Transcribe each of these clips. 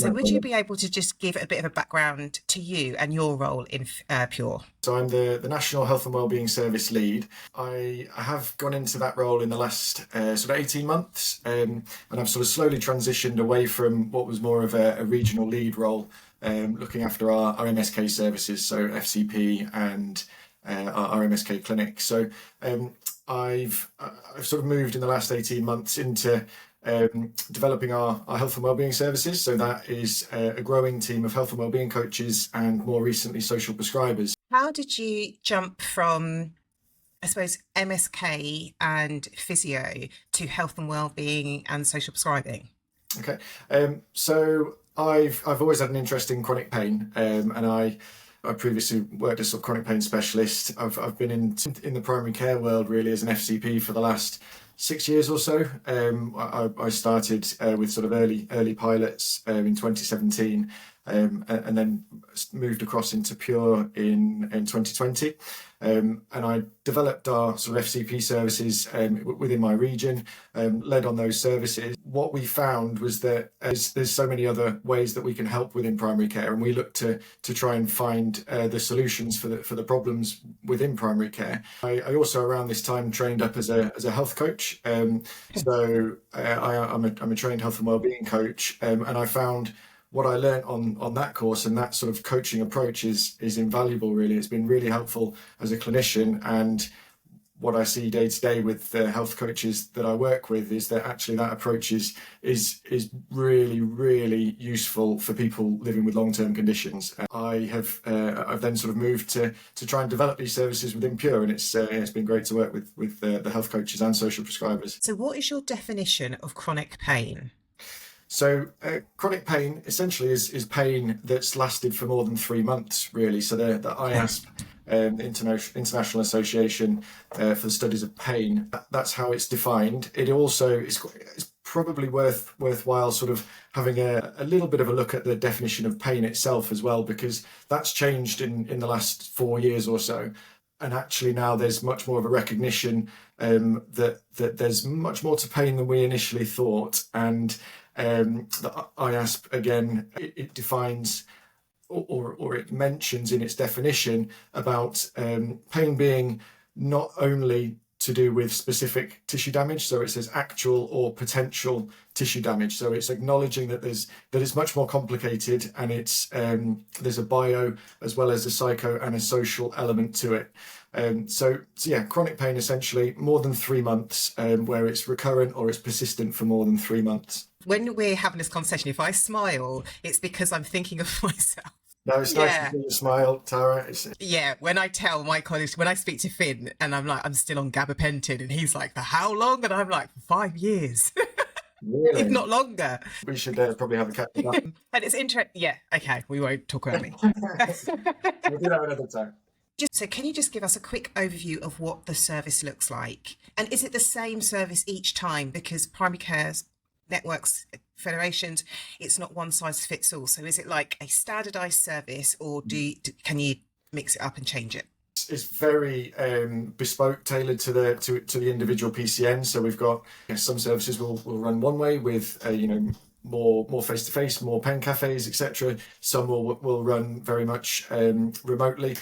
So would you be able to just give a bit of a background to you and your role in Pure? So I'm the National Health and Wellbeing Service Lead. I have gone into that role in the last sort of 18 months, and I've sort of slowly transitioned away from what was more of a regional lead role, looking after our MSK services, so FCP and our MSK clinic. So I've sort of moved in the last 18 months into developing our health and wellbeing services. So that is a growing team of health and wellbeing coaches and more recently social prescribers. How did you jump from, I suppose, MSK and physio to health and wellbeing and social prescribing? Okay, so I've always had an interest in chronic pain, and I previously worked as a chronic pain specialist. I've been in the primary care world really as an FCP for the last 6 years or so. I started with sort of early pilots in 2017, and then moved across into Pure in 2020. And I developed our sort of FCP services within my region, led on those services. What we found was that there's so many other ways that we can help within primary care, and we look to try and find the solutions for the problems within primary care. I also around this time trained up as a health coach. So I'm a trained health and wellbeing coach, and I found what I learned on that course and that sort of coaching approach is invaluable, really. It's been really helpful as a clinician, and what I see day to day with the health coaches that I work with is that actually that approach is really, really useful for people living with long-term conditions. I've then sort of moved to try and develop these services within Pure, and it's been great to work with the health coaches and social prescribers. So what is your definition of chronic pain? So chronic pain essentially is pain that's lasted for more than 3 months, really. So the IASP, International Association for the Studies of Pain, that's how it's defined. It also is probably worthwhile sort of having a little bit of a look at the definition of pain itself as well, because that's changed in the last 4 years or so. And actually now there's much more of a recognition that there's much more to pain than we initially thought. And the IASP, again, it defines or it mentions in its definition about pain being not only to do with specific tissue damage, so it says actual or potential tissue damage. So it's acknowledging that it's much more complicated, and it's there's a bio as well as a psycho and a social element to it. So yeah, chronic pain essentially more than 3 months, where it's recurrent or it's persistent for more than 3 months. When we're having this conversation, if I smile, it's because I'm thinking of myself. No, it's nice to see you smile, Tara. Yeah, when I tell my colleagues, when I speak to Finn and I'm like, I'm still on gabapentin, and he's like, for how long? And I'm like, for 5 years. Really? If not longer. We should probably have a catch up. And it's interesting. Yeah, okay, we won't talk about me. We'll do that another time. So can you just give us a quick overview of what the service looks like? And is it the same service each time? Because primary care networks, federations, it's not one size fits all. So is it like a standardized service, or can you mix it up and change it? It's very bespoke, tailored to the individual PCN. So we've got some services will run one way with more face-to-face, more pen cafes, etc. Some will run very much remotely,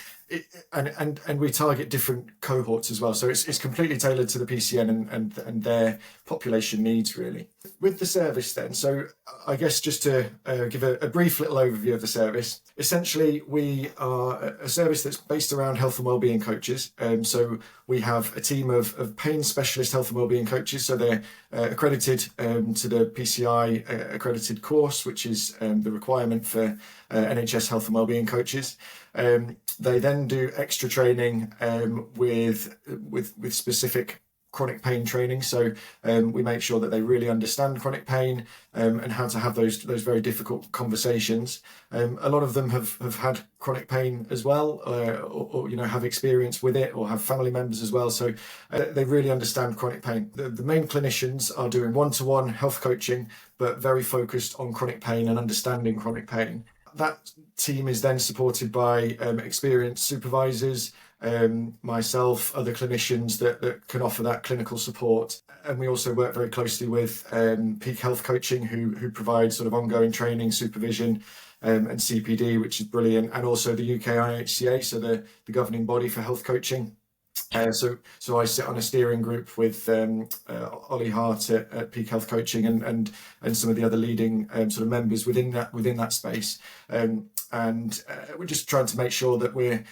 and we target different cohorts as well. So it's completely tailored to the PCN and their population needs, really. With the service then, so I guess just to give a brief little overview of the service, essentially we are a service that's based around health and wellbeing coaches. So we have a team of pain specialist health and wellbeing coaches. So they're accredited to the PCI-accredited course, which is the requirement for NHS health and wellbeing coaches. They then do extra training with specific chronic pain training. So we make sure that they really understand chronic pain and how to have those very difficult conversations. A lot of them have had chronic pain as well, or have experience with it, or have family members as well. So they really understand chronic pain. The main clinicians are doing one-to-one health coaching, but very focused on chronic pain and understanding chronic pain. that team is then supported by experienced supervisors, myself, other clinicians that can offer that clinical support. And we also work very closely with Peak Health Coaching, who provide sort of ongoing training, supervision, and CPD, which is brilliant, and also the UK IHCA, so the governing body for health coaching. So I sit on a steering group with Ollie Hart at Peak Health Coaching and some of the other leading sort of members within that space, and we're just trying to make sure that we're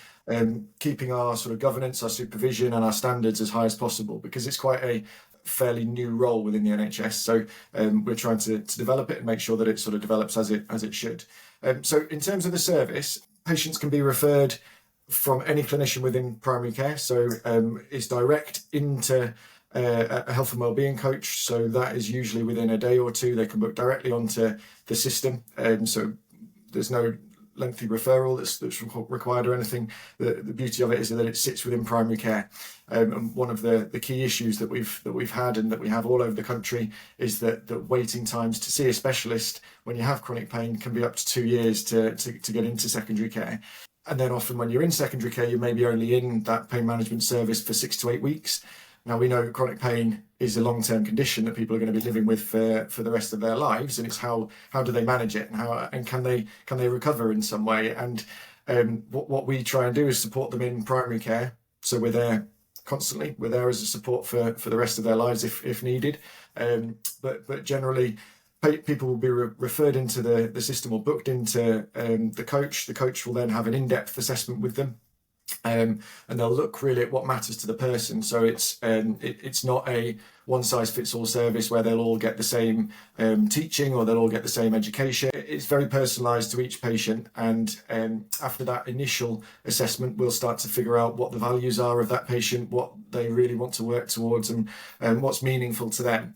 keeping our sort of governance, our supervision, and our standards as high as possible, because it's quite a fairly new role within the NHS. So we're trying to develop it and make sure that it sort of develops as it should. So in terms of the service, patients can be referred from any clinician within primary care. So it's direct into a health and wellbeing coach. So that is usually within a day or two. They can book directly onto the system. So there's no lengthy referral that's required or anything. The beauty of it is that it sits within primary care. And one of the key issues that we've had and that we have all over the country is that the waiting times to see a specialist when you have chronic pain can be up to 2 years to get into secondary care. And then often when you're in secondary care, you may be only in that pain management service for 6 to 8 weeks. Now, we know chronic pain is a long-term condition that people are going to be living with for the rest of their lives, and it's how do they manage it, and can they recover in some way? And what we try and do is support them in primary care. So we're there constantly. We're there as a support for the rest of their lives if needed. But generally, people will be referred into the system or booked into the coach. The coach will then have an in-depth assessment with them, and they'll look really at what matters to the person. So it's not a one-size-fits-all service where they'll all get the same teaching or they'll all get the same education. It's very personalised to each patient, and after that initial assessment, we'll start to figure out what the values are of that patient, what they really want to work towards, and what's meaningful to them.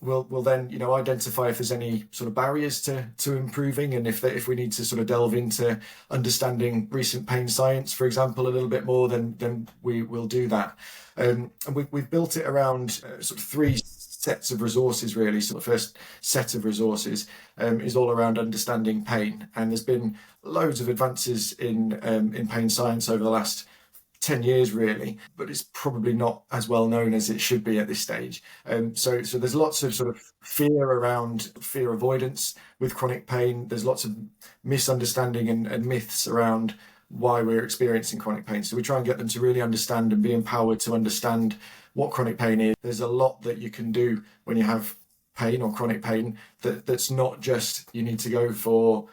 We'll then identify if there's any sort of barriers to improving, and if we need to sort of delve into understanding recent pain science, for example, a little bit more, then we will do that. And we've built it around sort of 3 sets of resources really. So the first set of resources is all around understanding pain, and there's been loads of advances in pain science over the last 10 years really, but it's probably not as well known as it should be at this stage. So there's lots of sort of fear avoidance with chronic pain. There's lots of misunderstanding and myths around why we're experiencing chronic pain. So we try and get them to really understand and be empowered to understand what chronic pain is. There's a lot that you can do when you have pain or chronic pain that's not just you need to go for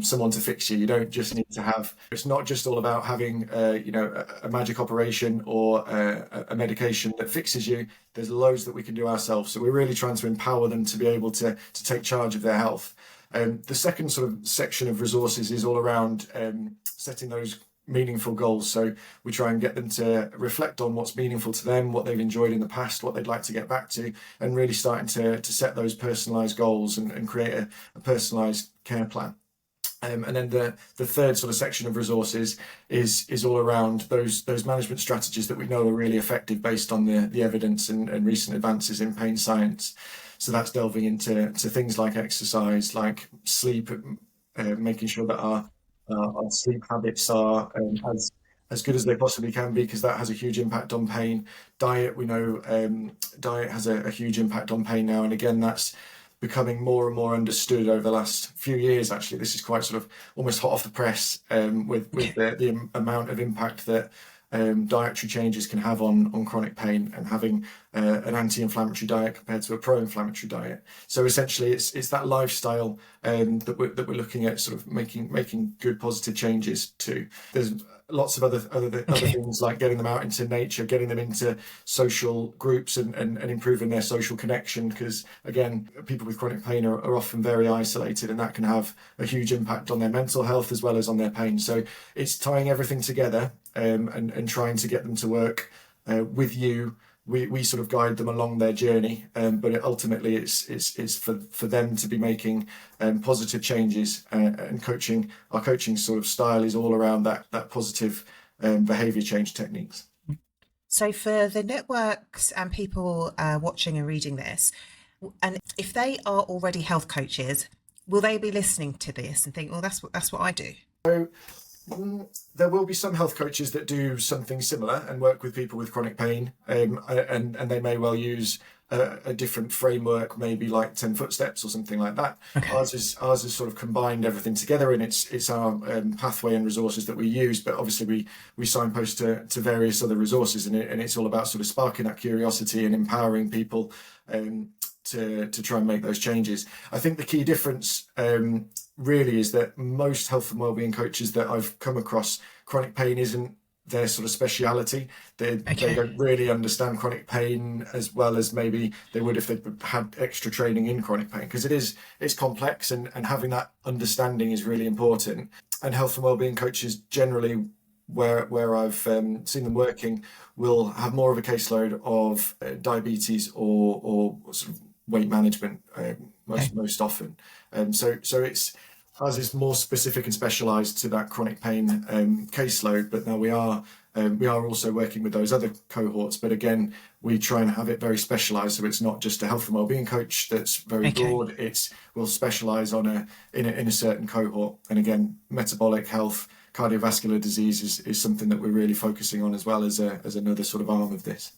someone to fix you. You don't just need to have, it's not just all about having a magic operation or a medication that fixes you. There's loads that we can do ourselves. So we're really trying to empower them to be able to take charge of their health. The second sort of section of resources is all around setting those meaningful goals. So we try and get them to reflect on what's meaningful to them, what they've enjoyed in the past, what they'd like to get back to, and really starting to set those personalised goals and create a personalised care plan. And then the third sort of section of resources is all around those management strategies that we know are really effective based on the evidence and recent advances in pain science. So that's delving into things like exercise, like sleep, making sure that our sleep habits are as good as they possibly can be, because that has a huge impact on pain. Diet, we know diet has a huge impact on pain now, and again that's becoming more and more understood over the last few years. Actually, this is quite sort of almost hot off the press with the amount of impact that dietary changes can have on chronic pain, and having an anti-inflammatory diet compared to a pro-inflammatory diet. So essentially it's that lifestyle that we're looking at sort of making good positive changes to. There's lots of other things like getting them out into nature, getting them into social groups and improving their social connection, because again, people with chronic pain are often very isolated, and that can have a huge impact on their mental health as well as on their pain. So it's tying everything together and trying to get them to work with you. We sort of guide them along their journey, but ultimately it's for them to be making positive changes, and our coaching sort of style is all around that positive behaviour change techniques. So for the networks and people watching and reading this, and if they are already health coaches, will they be listening to this and think, well, that's what I do? So there will be some health coaches that do something similar and work with people with chronic pain, and they may well use a different framework, maybe like 10 footsteps or something like that. Okay. Ours is sort of combined everything together, and it's our pathway and resources that we use. But obviously we signpost to various other resources, and it's all about sort of sparking that curiosity and empowering people to try and make those changes. I think the key difference really is that most health and wellbeing coaches that I've come across, chronic pain isn't their sort of speciality. They don't really understand chronic pain as well as maybe they would if they had extra training in chronic pain, because it's complex, and having that understanding is really important. And health and wellbeing coaches generally, where I've seen them working, will have more of a caseload of diabetes or sort of weight management most often. So it's ours is more specific and specialised to that chronic pain caseload. But now we are also working with those other cohorts. But again, we try and have it very specialised, so it's not just a health and wellbeing coach that's very broad. We'll specialise in a certain cohort. And again, metabolic health, cardiovascular disease is something that we're really focusing on, as well as another sort of arm of this.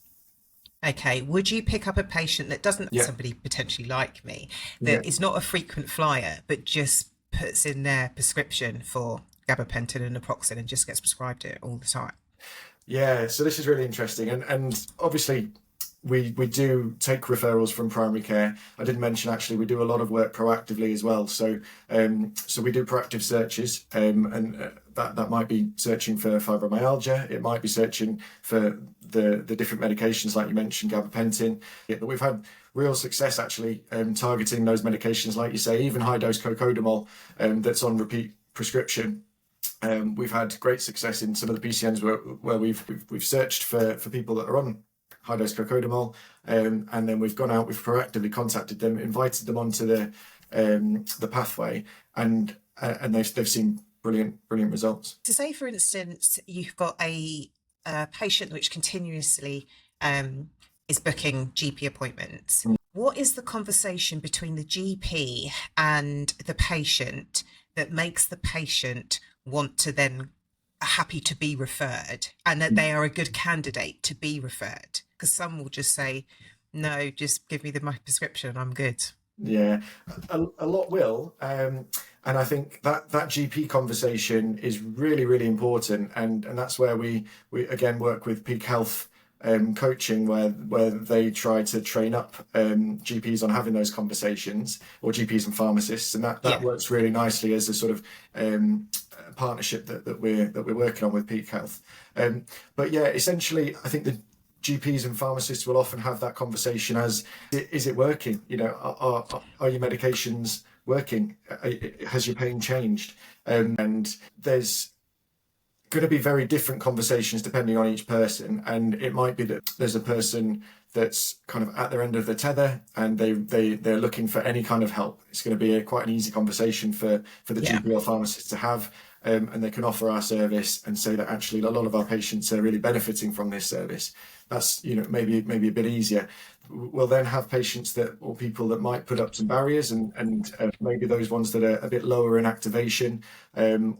Okay, would you pick up a patient that doesn't, somebody potentially like me, that is not a frequent flyer, but just puts in their prescription for gabapentin and naproxen and just gets prescribed it all the time? Yeah, so this is really interesting, and obviously we do take referrals from primary care. I did mention actually we do a lot of work proactively as well. So we do proactive searches, and that might be searching for fibromyalgia. It might be searching for the different medications like you mentioned, gabapentin. But we've had real success actually targeting those medications, like you say, even high dose cocodamol that's on repeat prescription. We've had great success in some of the PCNs where we've searched for people that are on high dose cocodamol, and then we've gone out, we've proactively contacted them, invited them onto the pathway, and they've seen brilliant results. So say, for instance, you've got a patient which continuously is booking GP appointments. What is the conversation between the GP and the patient that makes the patient want to then happy to be referred, and that they are a good candidate to be referred? Because some will just say, no, just give me my prescription, I'm good. Yeah, a lot will. And I think that GP conversation is really, really important. And that's where we again work with Peak Health coaching, where they try to train up GPs on having those conversations, or GPs and pharmacists. And that works really nicely as a sort of partnership that we're working on with Peak Health. But yeah, essentially, I think the GPs and pharmacists will often have that conversation as, is it working? You know, are your medications working? Has your pain changed? And there's going to be very different conversations depending on each person. And it might be that there's a person that's kind of at their end of the tether, and they're looking for any kind of help. It's going to be quite an easy conversation for the GP or pharmacist to have. And they can offer our service and say that actually a lot of our patients are really benefiting from this service. That's, you know, maybe a bit easier. We'll then have patients or people that might put up some barriers, and maybe those ones that are a bit lower in activation,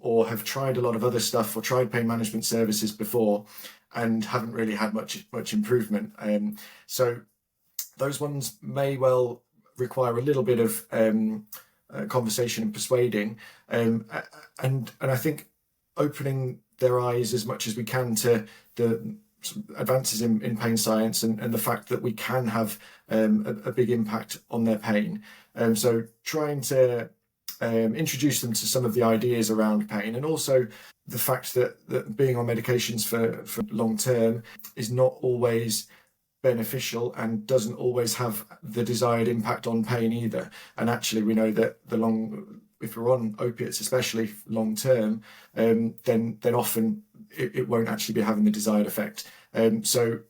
or have tried a lot of other stuff or tried pain management services before and haven't really had much improvement. So those ones may well require a little bit of conversation and persuading, and I think opening their eyes as much as we can to the advances in pain science and the fact that we can have a big impact on their pain. So trying to introduce them to some of the ideas around pain, and also the fact that being on medications for long term is not always beneficial and doesn't always have the desired impact on pain either. And actually we know that if we're on opiates, especially long term, then often it won't actually be having the desired effect. So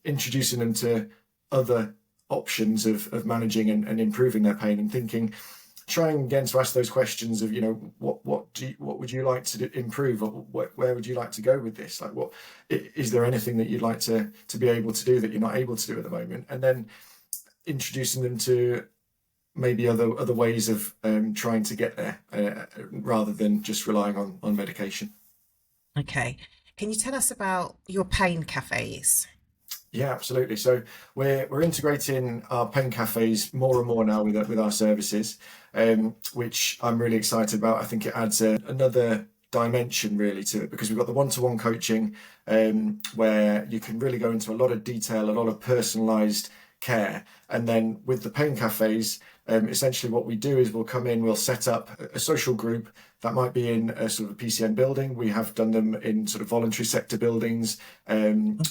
introducing them to other options of managing and improving their pain, and trying again to ask those questions of, you know, what would you like to improve, or where would you like to go with this? Like, what is there anything that you'd like to be able to do that you're not able to do at the moment? And then introducing them to maybe other ways of trying to get there rather than just relying on medication. Okay. Can you tell us about your pain cafes? Yeah, absolutely. So we're integrating our pain cafes more and more now with our services, which I'm really excited about. I think it adds another dimension really to it, because we've got the one-to-one coaching, where you can really go into a lot of detail, a lot of personalised care. And then with the pain cafes, essentially what we do is we'll come in, we'll set up a social group that might be in a sort of a PCN building. We have done them in sort of voluntary sector buildings.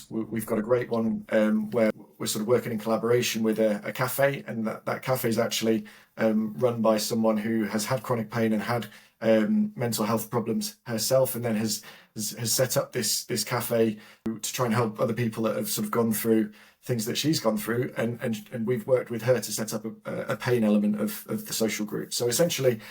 We've got a great one where we're sort of working in collaboration with a cafe, and that cafe is actually run by someone who has had chronic pain and had mental health problems herself, and then has set up this cafe to try and help other people that have sort of gone through things that she's gone through, and we've worked with her to set up a pain element of the social group. So essentially,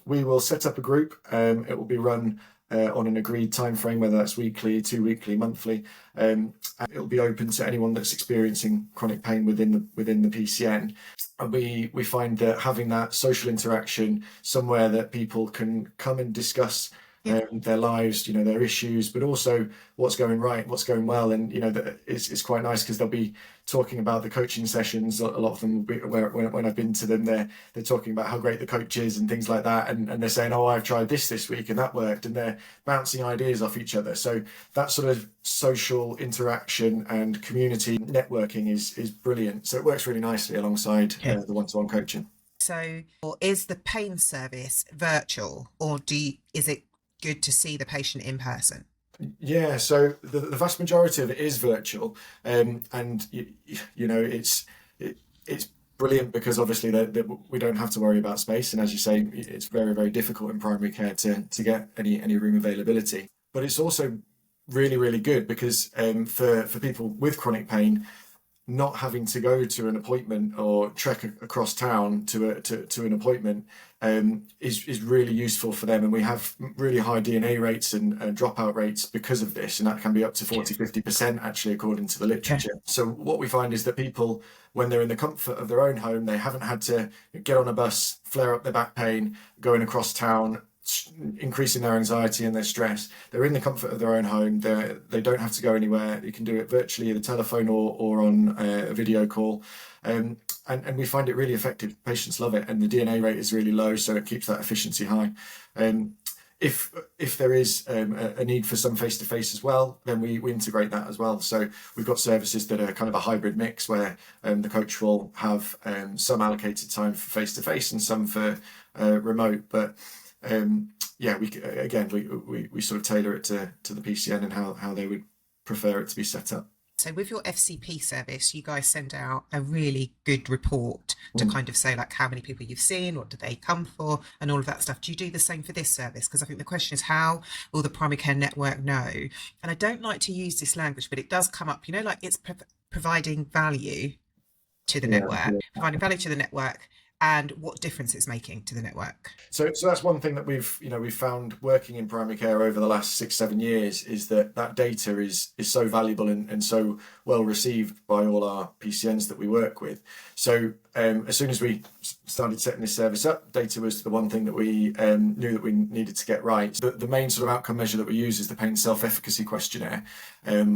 we will set up a group. It will be run on an agreed time frame, whether that's weekly, 2 weekly, monthly. And it'll be open to anyone that's experiencing chronic pain within the PCN. And we find that having that social interaction somewhere that people can come and discuss their lives, their issues, but also what's going right, what's going well. And, it's quite nice because they'll be talking about the coaching sessions. A lot of them will be, when I've been to them, they're talking about how great the coach is and things like that. And they're saying, oh, I've tried this week and that worked. And they're bouncing ideas off each other. So that sort of social interaction and community networking is brilliant. So it works really nicely alongside the one-to-one coaching. So, is the pain service virtual, or is it good to see the patient in person? Yeah, so the vast majority of it is virtual, and it's brilliant because obviously we don't have to worry about space, and as you say, it's very, very difficult in primary care to get any room availability. But it's also really, really good because for people with chronic pain, not having to go to an appointment or trek across town to an appointment is really useful for them. And we have really high DNA rates and dropout rates because of this, and that can be up to 40-50% actually, according to the literature. So what we find is that people, when they're in the comfort of their own home, they haven't had to get on a bus, flare up their back pain, going across town, increasing their anxiety and their stress. They're in the comfort of their own home. They don't have to go anywhere. You can do it virtually, either telephone or on a video call. And we find it really effective. Patients love it, and the DNA rate is really low, so it keeps that efficiency high. If there is a need for some face-to-face as well, then we integrate that as well. So we've got services that are kind of a hybrid mix where the coach will have some allocated time for face-to-face and some for remote. But we sort of tailor it to the PCN and how they would prefer it to be set up. So with your FCP service, you guys send out a really good report to kind of say like how many people you've seen, what do they come for, and all of that stuff. Do you do the same for this service? Because I think the question is, how will the primary care network know? And I don't like to use this language, but it does come up, like it's providing value to the network, providing value to the network, and what difference it's making to the network. So that's one thing that we've found working in primary care over the last 6-7 years, is that data is so valuable and so well received by all our PCNs that we work with. So as soon as we started setting this service up, data was the one thing that we knew that we needed to get right. The main sort of outcome measure that we use is the pain self-efficacy questionnaire,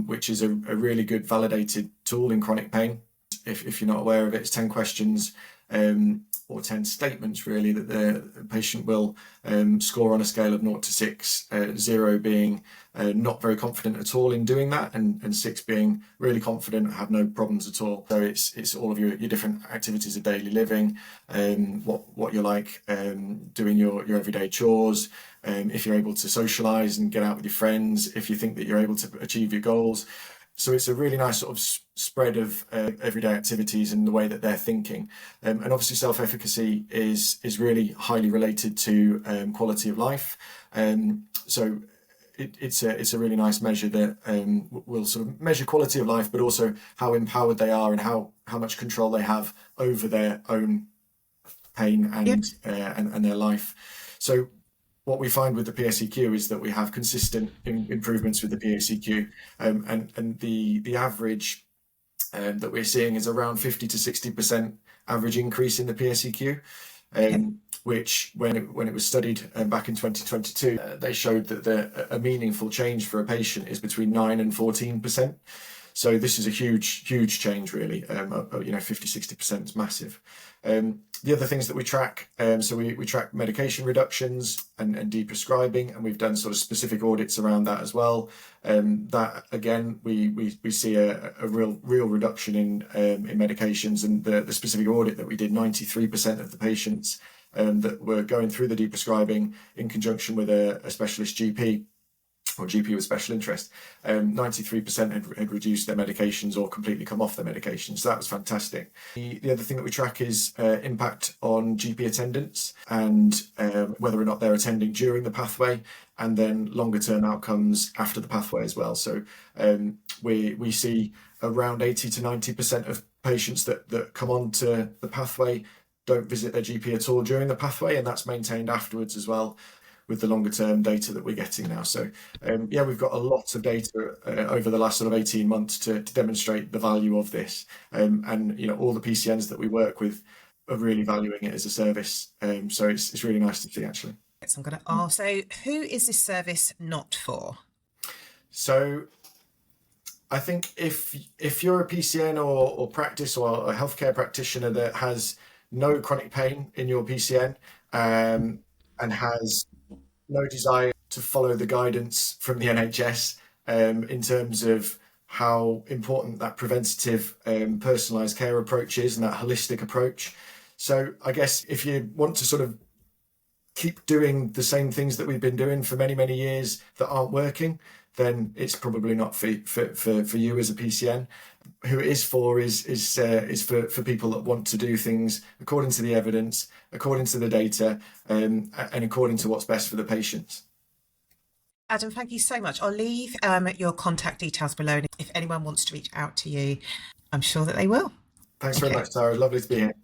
which is a really good validated tool in chronic pain. If you're not aware of it, it's 10 questions or 10 statements really that the patient will score on a scale of 0 to 6, 0 being not very confident at all in doing that, and 6 being really confident and have no problems at all. So it's all of your different activities of daily living, what you're like doing your everyday chores, if you're able to socialise and get out with your friends, if you think that you're able to achieve your goals. So it's a really nice sort of spread of everyday activities and the way that they're thinking. And obviously self-efficacy is really highly related to quality of life. So it's a really nice measure that will sort of measure quality of life, but also how empowered they are and how much control they have over their own pain and their life. So what we find with the PSEQ is that we have consistent improvements with the PSEQ, and the average that we're seeing is around 50 to 60% average increase in the PSEQ. Which when it was studied back in 2022, they showed that a meaningful change for a patient is between 9 and 14%. So this is a huge change, really. 50-60% is massive. The other things that we track, so we track medication reductions and deprescribing, and we've done sort of specific audits around that as well. That again, we see a real reduction in medications, and the specific audit that we did, 93% of the patients that were going through the deprescribing in conjunction with a specialist GP or GP with special interest, 93% had reduced their medications or completely come off their medications. So that was fantastic. The other thing that we track is impact on GP attendance and whether or not they're attending during the pathway, and then longer term outcomes after the pathway as well. So we see around 80 to 90% of patients that come on to the pathway don't visit their GP at all during the pathway, and that's maintained afterwards as well with the longer term data that we're getting now. So we've got a lot of data over the last sort of 18 months to demonstrate the value of this, and all the PCNs that we work with are really valuing it as a service. So it's really nice to see, actually. So I'm going to ask, so who is this service not for? So I think if you're a PCN or practice or a healthcare practitioner that has no chronic pain in your PCN and has no desire to follow the guidance from the NHS in terms of how important that preventative personalised care approach is and that holistic approach. So I guess if you want to sort of keep doing the same things that we've been doing for many years that aren't working, then it's probably not for you as a PCN. Who it is for is for people that want to do things according to the evidence, according to the data, and according to what's best for the patients. Adam, thank you so much. I'll leave your contact details below. If anyone wants to reach out to you, I'm sure that they will. Thanks very much, Sarah. Lovely to be here.